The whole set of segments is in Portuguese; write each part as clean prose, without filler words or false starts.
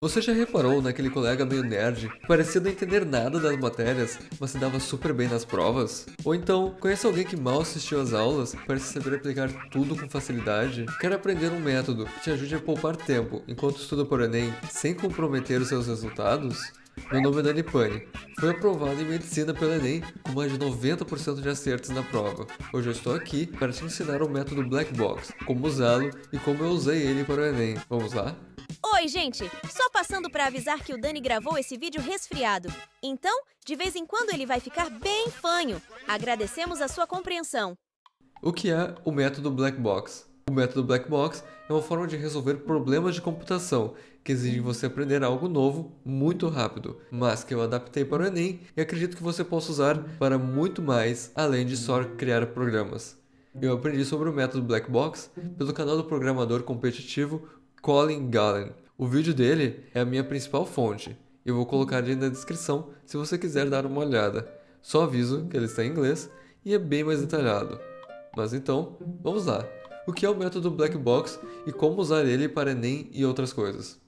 Você já reparou naquele colega meio nerd que parecia não entender nada das matérias, mas se dava super bem nas provas? Ou então, conhece alguém que mal assistiu às aulas, parece saber aplicar tudo com facilidade? Quer aprender um método que te ajude a poupar tempo enquanto estuda para o Enem sem comprometer os seus resultados? Meu nome é Dani Pani. Fui aprovado em medicina pelo Enem com mais de 90% de acertos na prova. Hoje eu estou aqui para te ensinar o método Black Box, como usá-lo e como eu usei ele para o Enem. Vamos lá? Oi, gente! Só passando para avisar que o Dani gravou esse vídeo resfriado. Então, de vez em quando ele vai ficar bem fanho. Agradecemos a sua compreensão. O que é o método Black Box? O método Black Box é uma forma de resolver problemas de computação que exigem você aprender algo novo muito rápido, mas que eu adaptei para o Enem e acredito que você possa usar para muito mais além de só criar programas. Eu aprendi sobre o método Black Box pelo canal do programador competitivo Colin Gallen. O vídeo dele é a minha principal fonte. Eu vou colocar ele na descrição se você quiser dar uma olhada. Só aviso que ele está em inglês e é bem mais detalhado. Mas então, vamos lá. O que é o método Black Box e como usar ele para Enem e outras coisas?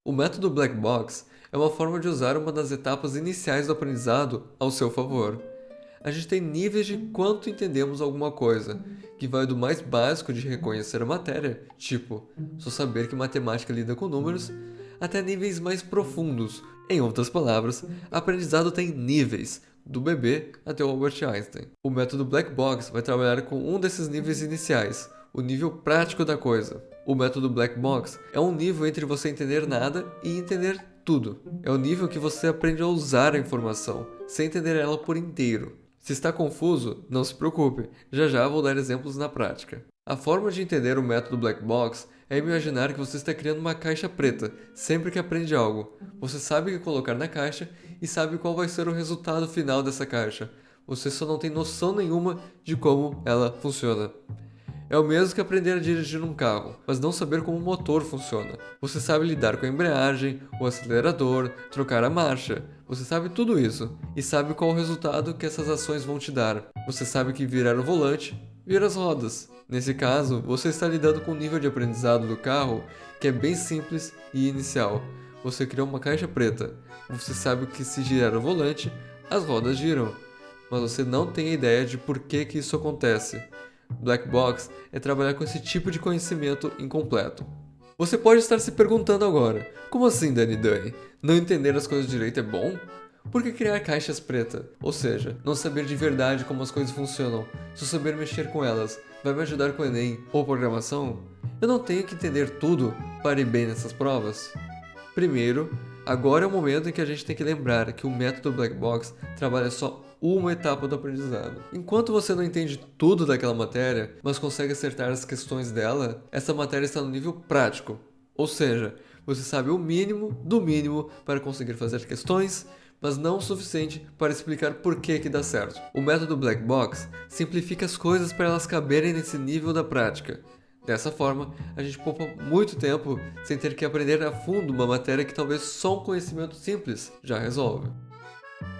O método Black Box é uma forma de usar uma das etapas iniciais do aprendizado ao seu favor. A gente tem níveis de quanto entendemos alguma coisa, que vai do mais básico de reconhecer a matéria, tipo, só saber que matemática lida com números, até níveis mais profundos. Em outras palavras, aprendizado tem níveis, do bebê até o Albert Einstein. O método Black Box vai trabalhar com um desses níveis iniciais, o nível prático da coisa. O método Black Box é um nível entre você entender nada e entender tudo. É o nível que você aprende a usar a informação, sem entender ela por inteiro. Se está confuso, não se preocupe, já já vou dar exemplos na prática. A forma de entender o método Black Box é imaginar que você está criando uma caixa preta sempre que aprende algo. Você sabe o que colocar na caixa e sabe qual vai ser o resultado final dessa caixa. Você só não tem noção nenhuma de como ela funciona. É o mesmo que aprender a dirigir um carro, mas não saber como o motor funciona. Você sabe lidar com a embreagem, o acelerador, trocar a marcha. Você sabe tudo isso e sabe qual o resultado que essas ações vão te dar. Você sabe que virar o volante, vira as rodas. Nesse caso, você está lidando com um nível de aprendizado do carro que é bem simples e inicial. Você criou uma caixa preta. Você sabe que se girar o volante, as rodas giram. Mas você não tem ideia de por que isso acontece. Black Box é trabalhar com esse tipo de conhecimento incompleto. Você pode estar se perguntando agora, como assim, Dani? Não entender as coisas direito é bom? Por que criar caixas pretas? Ou seja, não saber de verdade como as coisas funcionam, só saber mexer com elas, vai me ajudar com o Enem ou programação? Eu não tenho que entender tudo para ir bem nessas provas? Primeiro, agora é o momento em que a gente tem que lembrar que o método Black Box trabalha só uma etapa do aprendizado. Enquanto você não entende tudo daquela matéria, mas consegue acertar as questões dela, essa matéria está no nível prático. Ou seja, você sabe o mínimo do mínimo para conseguir fazer questões, mas não o suficiente para explicar por que dá certo. O método Black Box simplifica as coisas para elas caberem nesse nível da prática. Dessa forma, a gente poupa muito tempo sem ter que aprender a fundo uma matéria que talvez só um conhecimento simples já resolve.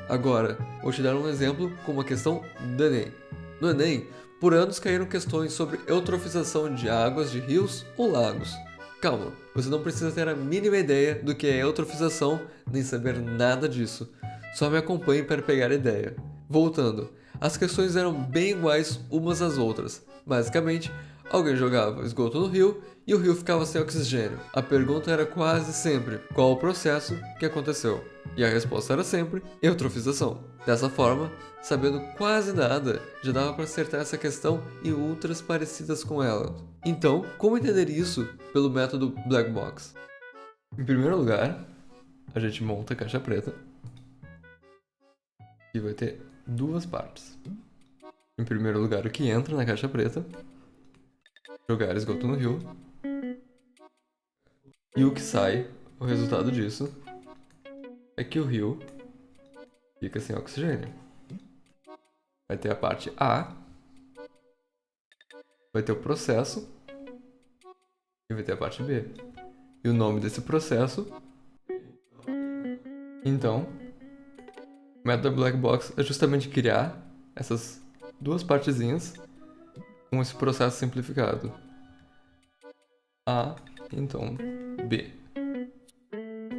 Agora, vou te dar um exemplo com uma questão do Enem. No Enem, por anos caíram questões sobre eutrofização de águas de rios ou lagos. Calma, você não precisa ter a mínima ideia do que é eutrofização, nem saber nada disso. Só me acompanhe para pegar a ideia. Voltando, as questões eram bem iguais umas às outras. Basicamente, alguém jogava esgoto no rio e o rio ficava sem oxigênio. A pergunta era quase sempre qual o processo que aconteceu. E a resposta era sempre eutrofização. Dessa forma, sabendo quase nada, já dava para acertar essa questão e outras parecidas com ela. Então, como entender isso pelo método Black Box? Em primeiro lugar, a gente monta a caixa preta e vai ter duas partes. Em primeiro lugar, o que entra na caixa preta, jogar esgoto no rio, e o que sai, o resultado disso, é que o rio fica sem oxigênio. Vai ter a parte A, vai ter o processo e vai ter a parte B. E o nome desse processo, então, o método Black Box é justamente criar essas duas partezinhas com esse processo simplificado. A, então B.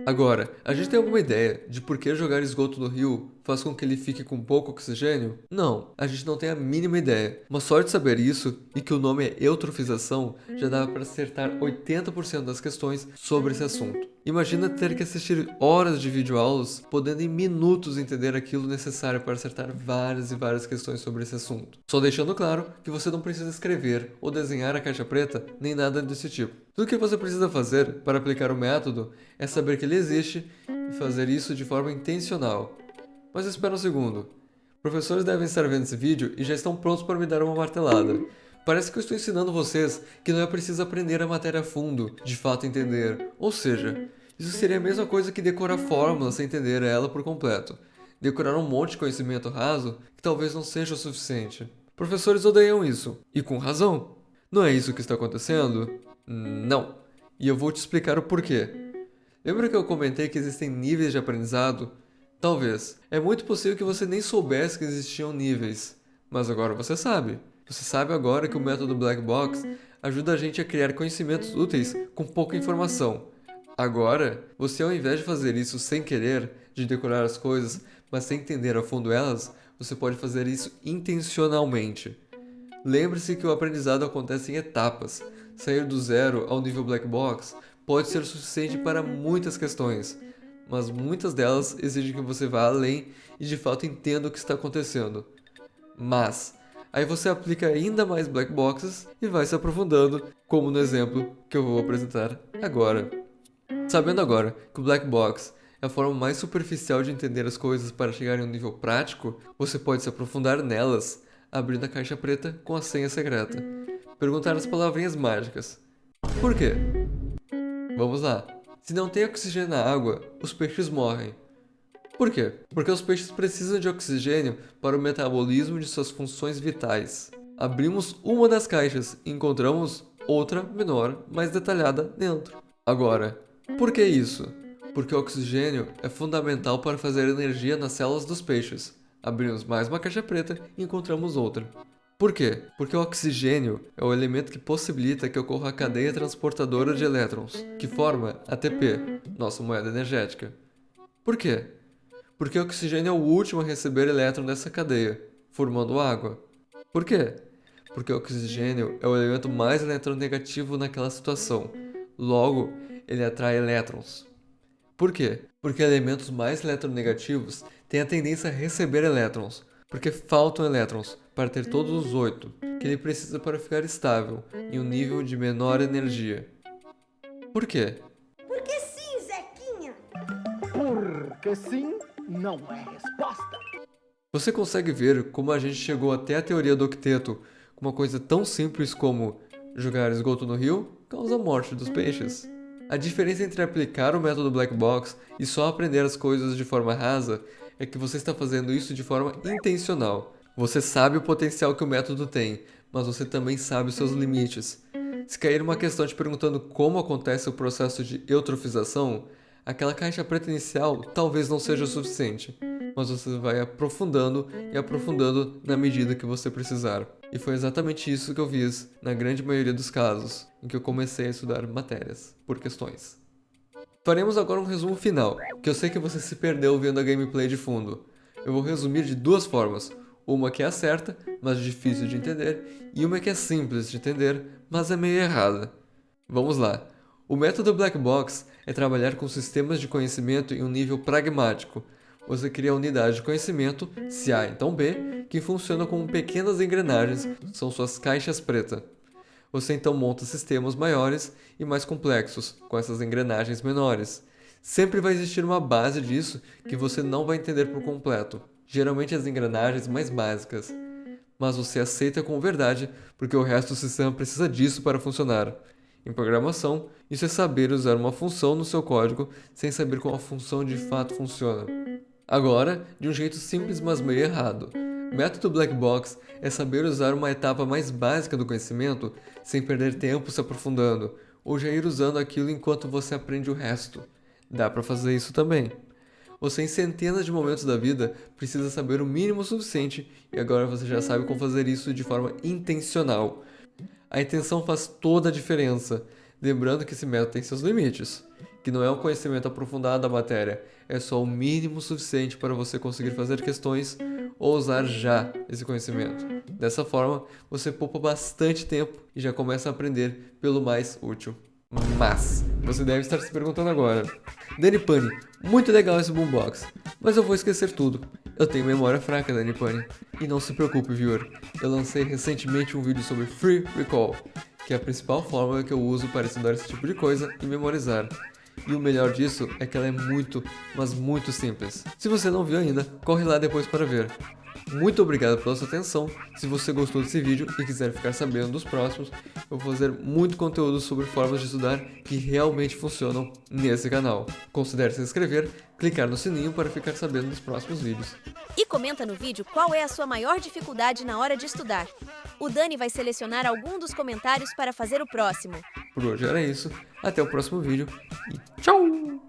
Agora, a gente tem alguma ideia de por que jogar esgoto no rio faz com que ele fique com pouco oxigênio? Não, a gente não tem a mínima ideia. Mas só de saber isso e que o nome é eutrofização já dá para acertar 80% das questões sobre esse assunto. Imagina ter que assistir horas de videoaulas, podendo em minutos entender aquilo necessário para acertar várias e várias questões sobre esse assunto. Só deixando claro que você não precisa escrever ou desenhar a caixa preta, nem nada desse tipo. Tudo que você precisa fazer para aplicar o método é saber que ele existe e fazer isso de forma intencional. Mas espera um segundo. Professores devem estar vendo esse vídeo e já estão prontos para me dar uma martelada. Parece que eu estou ensinando vocês que não é preciso aprender a matéria a fundo, de fato entender. Ou seja, isso seria a mesma coisa que decorar fórmulas sem entender ela por completo. Decorar um monte de conhecimento raso que talvez não seja o suficiente. Professores odeiam isso, e com razão. Não é isso que está acontecendo? Não. E eu vou te explicar o porquê. Lembra que eu comentei que existem níveis de aprendizado? Talvez. É muito possível que você nem soubesse que existiam níveis. Mas agora você sabe. Você sabe agora que o método Black Box ajuda a gente a criar conhecimentos úteis com pouca informação. Agora, você ao invés de fazer isso sem querer, de decorar as coisas, mas sem entender a fundo elas, você pode fazer isso intencionalmente. Lembre-se que o aprendizado acontece em etapas. Sair do zero ao nível Black Box pode ser suficiente para muitas questões, mas muitas delas exigem que você vá além e de fato entenda o que está acontecendo. Mas, aí você aplica ainda mais Black Boxes e vai se aprofundando, como no exemplo que eu vou apresentar agora. Sabendo agora que o Black Box é a forma mais superficial de entender as coisas para chegar em um nível prático, você pode se aprofundar nelas, abrindo a caixa preta com a senha secreta. Perguntar as palavrinhas mágicas. Por quê? Vamos lá. Se não tem oxigênio na água, os peixes morrem. Por quê? Porque os peixes precisam de oxigênio para o metabolismo de suas funções vitais. Abrimos uma das caixas e encontramos outra menor, mais detalhada dentro. Agora, por que isso? Porque o oxigênio é fundamental para fazer energia nas células dos peixes. Abrimos mais uma caixa preta e encontramos outra. Por quê? Porque o oxigênio é o elemento que possibilita que ocorra a cadeia transportadora de elétrons, que forma ATP, nossa moeda energética. Por quê? Porque o oxigênio é o último a receber elétron dessa cadeia, formando água. Por quê? Porque o oxigênio é o elemento mais eletronegativo naquela situação. Logo, ele atrai elétrons. Por quê? Porque elementos mais eletronegativos têm a tendência a receber elétrons, porque faltam elétrons para ter todos os 8 que ele precisa para ficar estável em um nível de menor energia. Por quê? Porque sim, Zequinha! Porque sim não é resposta. Você consegue ver como a gente chegou até a teoria do octeto com uma coisa tão simples como jogar esgoto no rio causa a morte dos peixes? A diferença entre aplicar o método Black Box e só aprender as coisas de forma rasa é que você está fazendo isso de forma intencional. Você sabe o potencial que o método tem, mas você também sabe os seus limites. Se cair uma questão te perguntando como acontece o processo de eutrofização, aquela caixa preta inicial talvez não seja o suficiente, mas você vai aprofundando e aprofundando na medida que você precisar. E foi exatamente isso que eu fiz na grande maioria dos casos em que eu comecei a estudar matérias por questões. Faremos agora um resumo final, que eu sei que você se perdeu vendo a gameplay de fundo. Eu vou resumir de duas formas, uma que é a certa, mas difícil de entender, e uma que é simples de entender, mas é meio errada. Vamos lá. O método Black Box é trabalhar com sistemas de conhecimento em um nível pragmático. Você cria a unidade de conhecimento, se A então B, que funciona como pequenas engrenagens, são suas caixas pretas. Você então monta sistemas maiores e mais complexos, com essas engrenagens menores. Sempre vai existir uma base disso que você não vai entender por completo, geralmente as engrenagens mais básicas. Mas você aceita com verdade, porque o resto do sistema precisa disso para funcionar. Em programação, isso é saber usar uma função no seu código sem saber como a função de fato funciona. Agora, de um jeito simples mas meio errado. O método Black Box é saber usar uma etapa mais básica do conhecimento sem perder tempo se aprofundando, ou já ir usando aquilo enquanto você aprende o resto. Dá para fazer isso também. Você em centenas de momentos da vida precisa saber o mínimo suficiente e agora você já sabe como fazer isso de forma intencional. A intenção faz toda a diferença, lembrando que esse método tem seus limites. que não é um conhecimento aprofundado da matéria, é só o mínimo suficiente para você conseguir fazer questões ou usar já esse conhecimento. Dessa forma, você poupa bastante tempo e já começa a aprender pelo mais útil. Mas você deve estar se perguntando agora: Danny Pani, muito legal esse boombox, mas eu vou esquecer tudo. Eu tenho memória fraca, Danny Pani. E não se preocupe, viewer, eu lancei recentemente um vídeo sobre Free Recall, que é a principal fórmula que eu uso para estudar esse tipo de coisa e memorizar. E o melhor disso é que ela é muito, mas muito simples. Se você não viu ainda, corre lá depois para ver. Muito obrigado pela sua atenção. Se você gostou desse vídeo e quiser ficar sabendo dos próximos, eu vou fazer muito conteúdo sobre formas de estudar que realmente funcionam nesse canal. Considere se inscrever, clicar no sininho para ficar sabendo dos próximos vídeos. E comenta no vídeo qual é a sua maior dificuldade na hora de estudar. O Dani vai selecionar algum dos comentários para fazer o próximo. Por hoje era isso, até o próximo vídeo e tchau!